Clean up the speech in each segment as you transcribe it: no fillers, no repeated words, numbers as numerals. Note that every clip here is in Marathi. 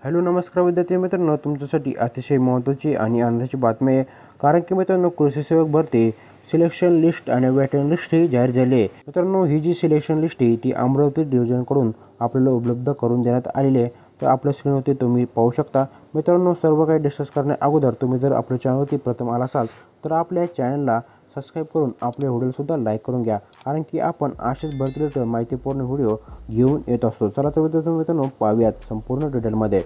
हॅलो नमस्कार विद्यार्थी मित्रांनो, तुमच्यासाठी अतिशय महत्त्वाची आणि आनंदाची बातमी आहे. कारण की मित्रांनो, कृषी सेवक भरती सिलेक्शन लिस्ट आणि वेटिंग लिस्ट ही जाहीर झाली आहे. मित्रांनो, ही जी सिलेक्शन लिस्ट आहे ती अमरावती डिव्हिजनकडून आपल्याला उपलब्ध करून देण्यात आलेली आहे. तर आपल्या स्क्रीनवरती तुम्ही पाहू शकता. मित्रांनो, सर्व काही डिस्कस करण्या अगोदर तुम्ही जर आपल्या चॅनलवरती प्रथम आला असाल तर आपल्या चॅनलला सबस्क्राईब करून आपले व्हिडिओसुद्धा लाईक करून घ्या. कारण की आपण असेच भरती रिलेटेड माहितीपूर्ण व्हिडिओ घेऊन येत असतो. चला तर मित्रांनो पाहूयात संपूर्ण डिटेलमध्ये.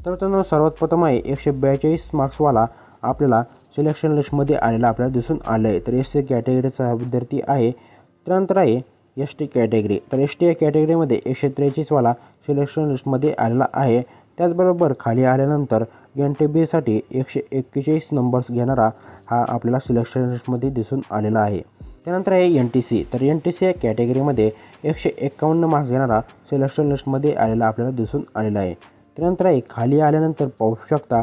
तर मित्रांनो, सर्वात प्रथम आहे 142 मार्क्सवाला आपल्याला सिलेक्शन लिस्टमध्ये आलेला आपल्याला दिसून आलं आहे. तर SC कॅटेगरीचा विद्यार्थी आहे. त्यानंतर आहे ST कॅटेगरी. तर ST कॅटेगरीमध्ये 143वाला सिलेक्शन लिस्टमध्ये आलेला आहे. त्याचबरोबर खाली आल्यानंतर NTBसाठी 141 नंबर्स घेणारा हा आपल्याला सिलेक्शन लिस्टमध्ये दिसून आलेला आहे. त्यानंतर आहे NTC. तर NTC कॅटेगरीमध्ये 151 मार्क्स घेणारा सिलेक्शन लिस्टमध्ये आलेला आपल्याला दिसून आलेला आहे. त्यानंतर आहे खाली आल्यानंतर पाहू शकता.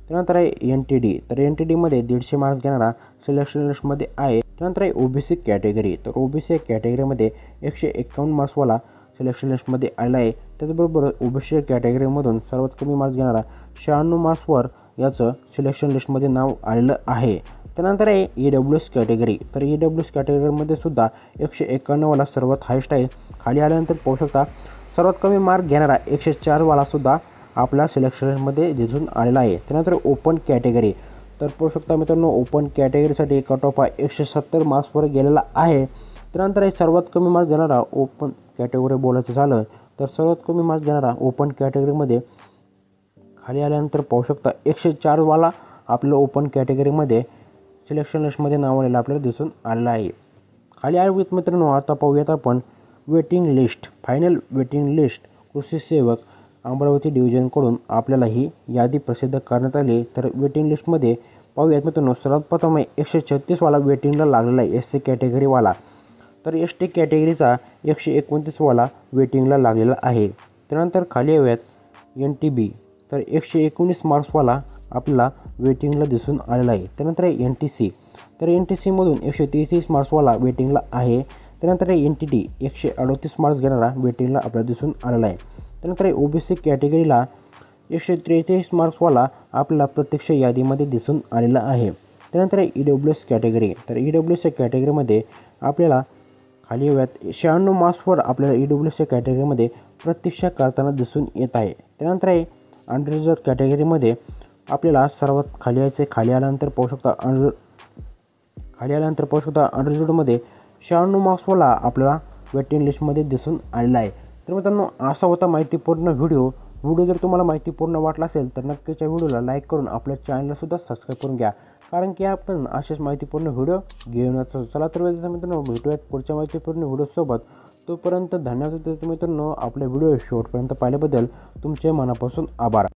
त्यानंतर आहे NTD. तर NTDमध्ये 150 मार्क्स घेणारा सिलेक्शन लिस्टमध्ये आहे. त्यानंतर आहे OBC कॅटेगरी. तर OBC कॅटेगरीमध्ये 151 मार्क्सवाला सिलेक्शन लिस्टमध्ये आलेला आहे. त्याचबरोबर OBC कॅटेगरीमधून सर्वात कमी मार्क्स घेणारा 96 मार्क्सवर याचं सिलेक्शन लिस्टमध्ये नाव आलेलं आहे. त्यानंतर आहे EWS कॅटेगरी. तर EWS कॅटेगरीमध्ये सुद्धा 151वाला सर्वात हायस्ट आहे. खाली आल्यानंतर पाहू शकता सर्वात कमी मार्क घेणारा 104वाला सुद्धा आपल्या सिलेक्शन लिस्टमध्ये दिसून आलेला आहे. त्यानंतर ओपन कॅटेगरी. तर पाहू शकता मित्रांनो, ओपन कॅटेगरीसाठी कट ऑफ 170 मार्क्सवर गेलेला आहे. त्यानंतर हे सर्वात कमी मार्क्स घेणारा ओपन कॅटेगरी बोलायचं झालं तर सर्वात कमी मार्क्स घेणारा ओपन कॅटेगरीमध्ये खाली आल्यानंतर पाहू शकता 104वाला आपलं ओपन कॅटेगरीमध्ये सिलेक्शन लिस्टमध्ये नाव आलेलं आपल्याला दिसून आलेलं आहे. खाली आलेत मित्रांनो, आता पाहूयात आपण waiting list. Final waiting list कृषी सेवक अमरावती डिव्हिजनकडून आपल्याला ही यादी प्रसिद्ध करण्यात आली. तर वेटिंग लिस्टमध्ये पाहूयात मित्रांनो, सर्वात प्रथम आहे 136वाला वेटिंगला लागलेला आहे SC कॅटेगरीवाला. तर ST कॅटेगरीचा 129वाला वेटिंगला लागलेला आहे. त्यानंतर खाली येऊयात NTB. तर 119 मार्क्सवाला आपल्याला वेटिंगला दिसून आलेला आहे. त्यानंतर आहे NTC. तर NTCमधून 133 मार्क्सवाला वेटिंगला आहे. त्यानंतर आहे NTD 138 मार्क्स घेणारा वेटिंगला आपल्याला दिसून आलेला आहे. त्यानंतर OBC कॅटेगरीला 143 मार्क्सवाला आपल्याला प्रत्यक्ष यादीमध्ये दिसून आलेला आहे. त्यानंतर EWS कॅटेगरी. तर EWS कॅटेगरीमध्ये आपल्याला खाली येऊयात 96 मार्क्सवर आपल्याला EWS कॅटेगरीमध्ये प्रतीक्षा करताना दिसून येत आहे. त्यानंतर आहे अनरिझर्व्ड कॅटेगरीमध्ये आपल्याला सर्वात खाली यायचे. खाली आल्यानंतर पाहू शकता अनरिझर्व्डमध्ये 96 मार्क्सवाला आपल्याला वेटिंग लिस्टमध्ये दिसून आलेला आहे. तर मित्रांनो, असा होता माहितीपूर्ण व्हिडिओ जर तुम्हाला माहितीपूर्ण वाटला असेल तर नक्कीच या व्हिडिओला लाईक करून आपल्या चॅनललासुद्धा सबस्क्राईब करून घ्या. कारण की आपण असेच माहितीपूर्ण व्हिडिओ घेऊन येतो. चला तर मित्रांनो, भेटूयात पुढच्या माहितीपूर्ण व्हिडिओसोबत. तोपर्यंत धन्यवाद मित्रांनो. आपल्या व्हिडिओ शेवटपर्यंत पाहिल्याबद्दल तुमचे मनापासून आभार.